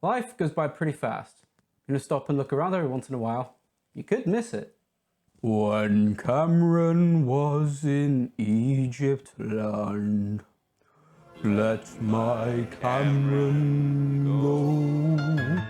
Life goes by pretty fast. You're gonna stop and look around every once in a while. You could miss it. When Cameron was in Egypt land, let my Cameron go.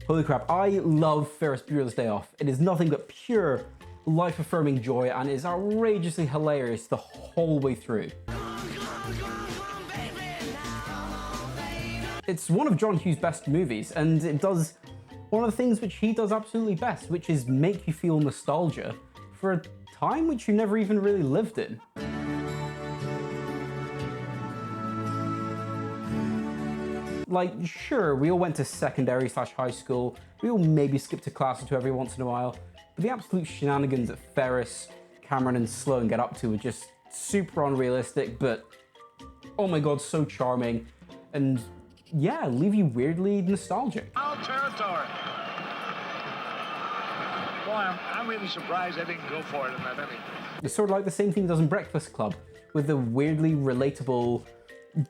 Holy crap, I love Ferris Bueller's Day Off. It is nothing but pure life-affirming joy and is outrageously hilarious the whole way through. It's one of John Hughes' best movies, and it does one of the things which he does absolutely best, which is make you feel nostalgia for a time which you never even really lived in. Like, sure, we all went to secondary/high school, we all maybe skipped a class or two every once in a while, but the absolute shenanigans that Ferris, Cameron and Sloane get up to are just super unrealistic, but oh my god, so charming, and yeah, leave you weirdly nostalgic. Foul territory. Boy, I'm really surprised I didn't go for it in that inning. It's sort of like the same thing he does in Breakfast Club, with the weirdly relatable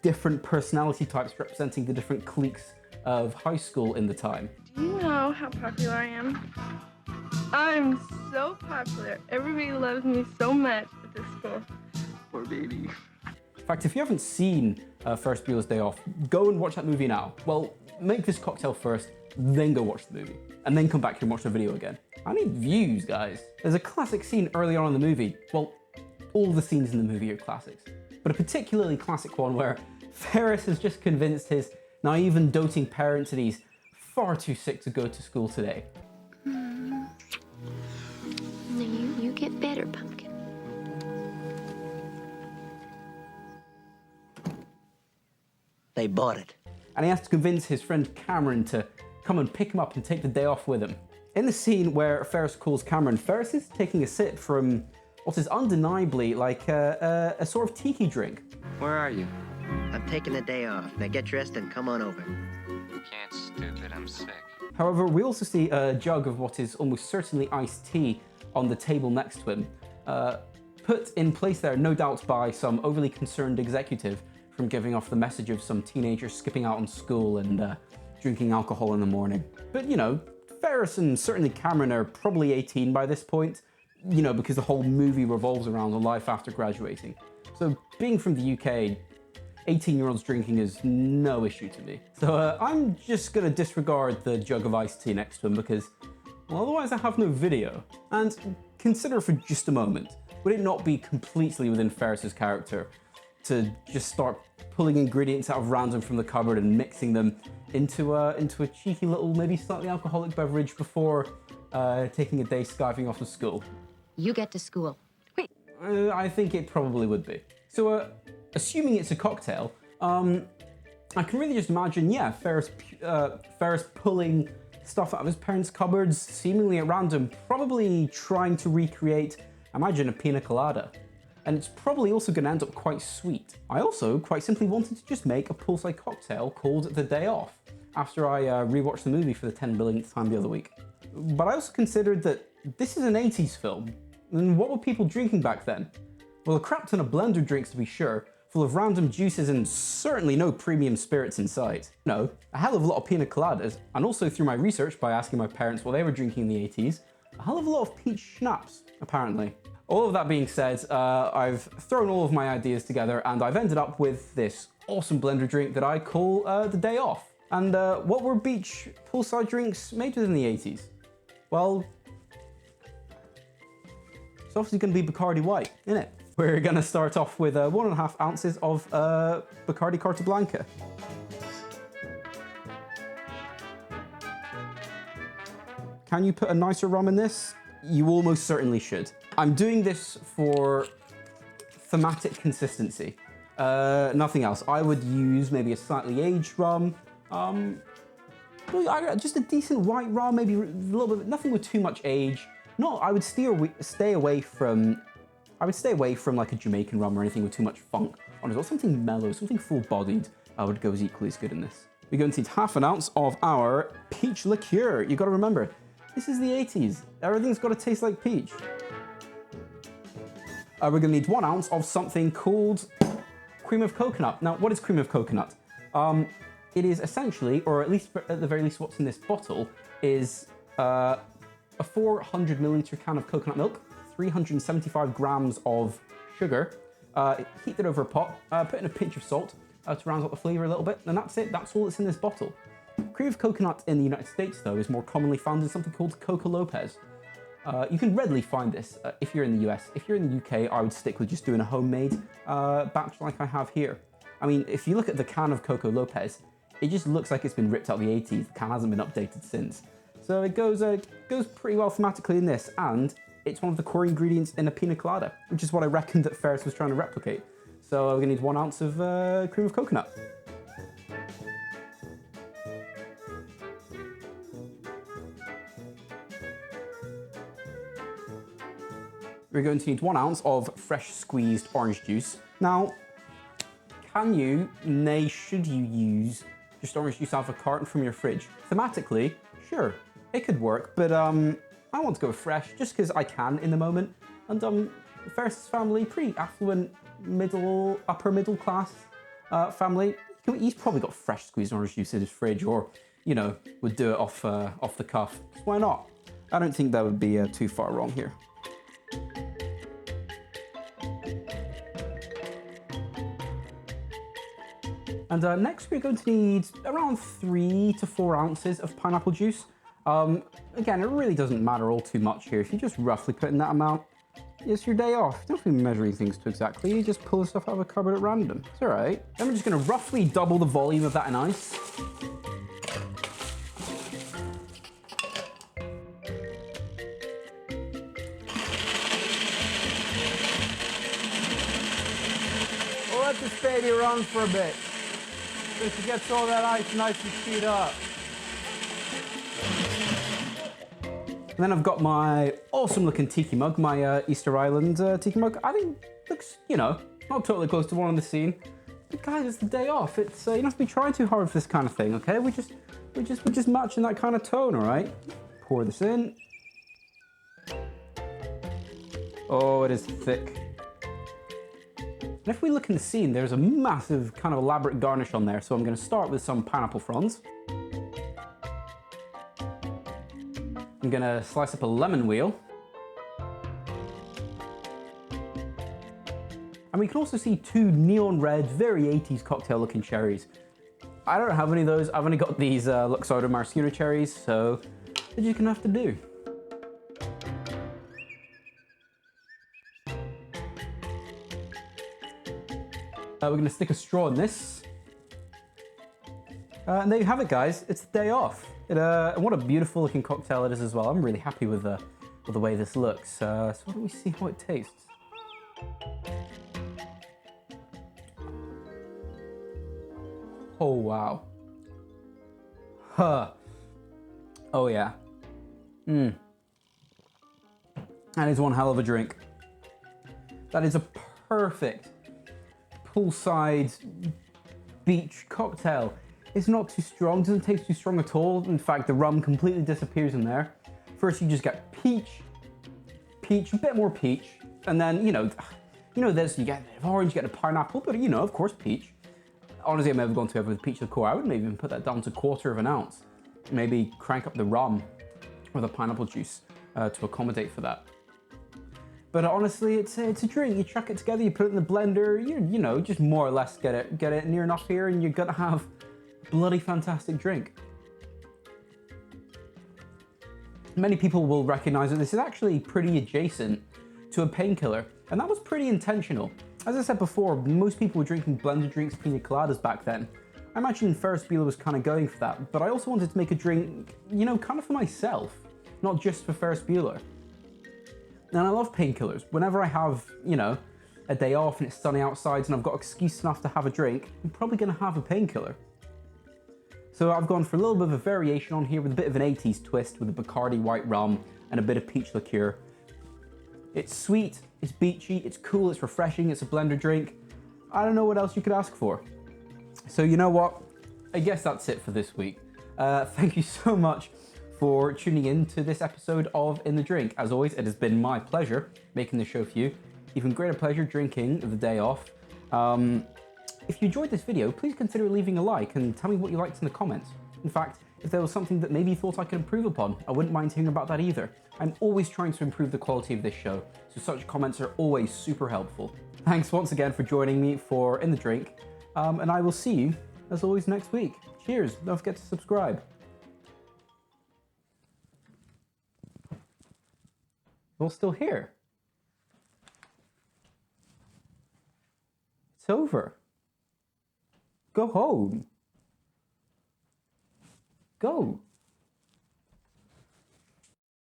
different personality types representing the different cliques of high school in the time. Do you know how popular I am? I'm so popular. Everybody loves me so much at this school. Poor baby. In fact, if you haven't seen Ferris Bueller's Day Off, go and watch that movie now. Well, make this cocktail first, then go watch the movie. And then come back here and watch the video again. I need views, guys. There's a classic scene early on in the movie. Well, all the scenes in the movie are classics. But a particularly classic one where Ferris has just convinced his naive and doting parents that he's far too sick to go to school today. No, you get better, Pumpkin. They bought it. And he has to convince his friend Cameron to come and pick him up and take the day off with him. In the scene where Ferris calls Cameron, Ferris is taking a sip from what is undeniably like a sort of tiki drink. Where are you? I'm taking the day off. Now get dressed and come on over. Can't, stupid. I'm sick. However, we also see a jug of what is almost certainly iced tea on the table next to him, put in place there, no doubt by some overly concerned executive from giving off the message of some teenager skipping out on school and drinking alcohol in the morning. But you know, Ferris and certainly Cameron are probably 18 by this point, you know, because the whole movie revolves around the life after graduating. So being from the UK, 18-year-olds drinking is no issue to me. So I'm just gonna disregard the jug of iced tea next to him because, well, otherwise I have no video. And consider for just a moment, would it not be completely within Ferris's character to just start pulling ingredients out of random from the cupboard and mixing them into a cheeky little, maybe slightly alcoholic beverage before taking a day skiving off to school? You get to school. Wait. I think it probably would be. So, assuming it's a cocktail, I can really just imagine, yeah, Ferris pulling stuff out of his parents' cupboards, seemingly at random, probably trying to recreate, imagine, a Pina Colada. And it's probably also going to end up quite sweet. I also quite simply wanted to just make a poolside cocktail called The Day Off, after I rewatched the movie for the 10 billionth time the other week. But I also considered that this is an 80s film, and what were people drinking back then? Well, a crap ton of blender drinks to be sure, full of random juices and certainly no premium spirits inside. No, a hell of a lot of pina coladas, and also through my research by asking my parents what they were drinking in the 80s, a hell of a lot of peach schnapps, apparently. All of that being said, I've thrown all of my ideas together and I've ended up with this awesome blender drink that I call The Day Off. And what were beach poolside drinks made with in the 80s? Well, it's obviously going to be Bacardi White, isn't it? We're going to start off with 1.5 ounces of Bacardi Carta Blanca. Can you put a nicer rum in this? You almost certainly should. I'm doing this for thematic consistency. Nothing else. I would use maybe a slightly aged rum. Just a decent white rum, maybe a little bit, nothing with too much age. No, I would stay away from like a Jamaican rum or anything with too much funk on it, or something mellow, something full-bodied would go as equally as good in this. We're going to need 1/2 ounce of our peach liqueur. You got to remember, This is the 80s. Everything's got to taste like peach. We're gonna need 1 ounce of something called cream of coconut. Now, what is cream of coconut? It is essentially, or at least at the very least what's in this bottle, is a 400 milliliter can of coconut milk, 375 grams of sugar, heat it over a pot, put in a pinch of salt to round out the flavor a little bit, and that's it. That's all that's in this bottle. Cream of coconut in the United States, though, is more commonly found in something called Coca Lopez. You can readily find this if you're in the US. If you're in the UK, I would stick with just doing a homemade batch like I have here. I mean, if you look at the can of Coca Lopez, it just looks like it's been ripped out of the 80s. The can hasn't been updated since. So it goes pretty well thematically in this, and it's one of the core ingredients in a Pina Colada, which is what I reckoned that Ferris was trying to replicate. So we're gonna need 1 ounce of cream of coconut. We're going to need 1 ounce of fresh squeezed orange juice. Now, can you, nay, should you use just orange juice out of a carton from your fridge? Thematically, sure, it could work, but I want to go fresh just because I can in the moment. And Ferris's family, pretty affluent, upper middle class family. He's probably got fresh squeezed orange juice in his fridge, or, you know, would do it off the cuff. Why not? I don't think that would be too far wrong here. And next we're going to need around 3 to 4 ounces of pineapple juice. Again, it really doesn't matter all too much here. If you just roughly put in that amount, it's your day off. You don't have to be measuring things too exactly. You just pull the stuff out of a cupboard at random. It's all right. Then we're just going to roughly double the volume of that in ice. We'll let this baby run for a bit. So she gets all that ice nice and chewed up. And then I've got my awesome looking tiki mug, my Easter Island tiki mug. I think looks, you know, not totally close to one on the scene. But guys, it's the day off. It's you don't have to be trying too hard for this kind of thing, okay? We're just matching that kind of tone, all right? Pour this in. Oh, it is thick. And if we look in the scene, there's a massive kind of elaborate garnish on there. So I'm going to start with some pineapple fronds. I'm going to slice up a lemon wheel. And we can also see 2 neon red, very 80s cocktail looking cherries. I don't have any of those. I've only got these Luxardo maraschino cherries, so they're just going to have to do. We're going to stick a straw in this. And there you have it, guys. It's the day off. And what a beautiful looking cocktail it is as well. I'm really happy with the way this looks. So why don't we see how it tastes? Oh, wow. Huh. Oh, yeah. That is one hell of a drink. That is a perfect poolside beach cocktail. It's not too strong, doesn't taste too strong at all. In fact, the rum completely disappears in there. First, you just get peach, a bit more peach, and then, you know this, you get a bit of orange, you get a pineapple, but you know, of course, peach. Honestly, I've never gone to ever with peach liqueur. I would maybe even put that down to 1/4 of an ounce. Maybe crank up the rum or the pineapple juice to accommodate for that. But honestly, it's a drink. You chuck it together, you put it in the blender, you know, just more or less get it near enough here, and you're gonna have a bloody fantastic drink. Many people will recognize that this is actually pretty adjacent to a painkiller, and that was pretty intentional. As I said before, most people were drinking blended drinks, Pina Coladas back then. I imagine Ferris Bueller was kind of going for that, but I also wanted to make a drink, you know, kind of for myself, not just for Ferris Bueller. And I love painkillers. Whenever I have, you know, a day off and it's sunny outside and I've got excuse enough to have a drink, I'm probably gonna have a painkiller. So I've gone for a little bit of a variation on here with a bit of an 80s twist with a Bacardi white rum and a bit of peach liqueur. It's sweet, it's beachy, it's cool, it's refreshing, it's a blender drink. I don't know what else you could ask for. So you know what? I guess that's it for this week. Thank you so much for tuning in to this episode of In the Drink. As always, it has been my pleasure making the show for you. Even greater pleasure drinking the day off. If you enjoyed this video, please consider leaving a like and tell me what you liked in the comments. In fact, if there was something that maybe you thought I could improve upon, I wouldn't mind hearing about that either. I'm always trying to improve the quality of this show, so such comments are always super helpful. Thanks once again for joining me for In the Drink, and I will see you, as always, next week. Cheers, don't forget to subscribe. You're all still here. It's over. Go home. Go.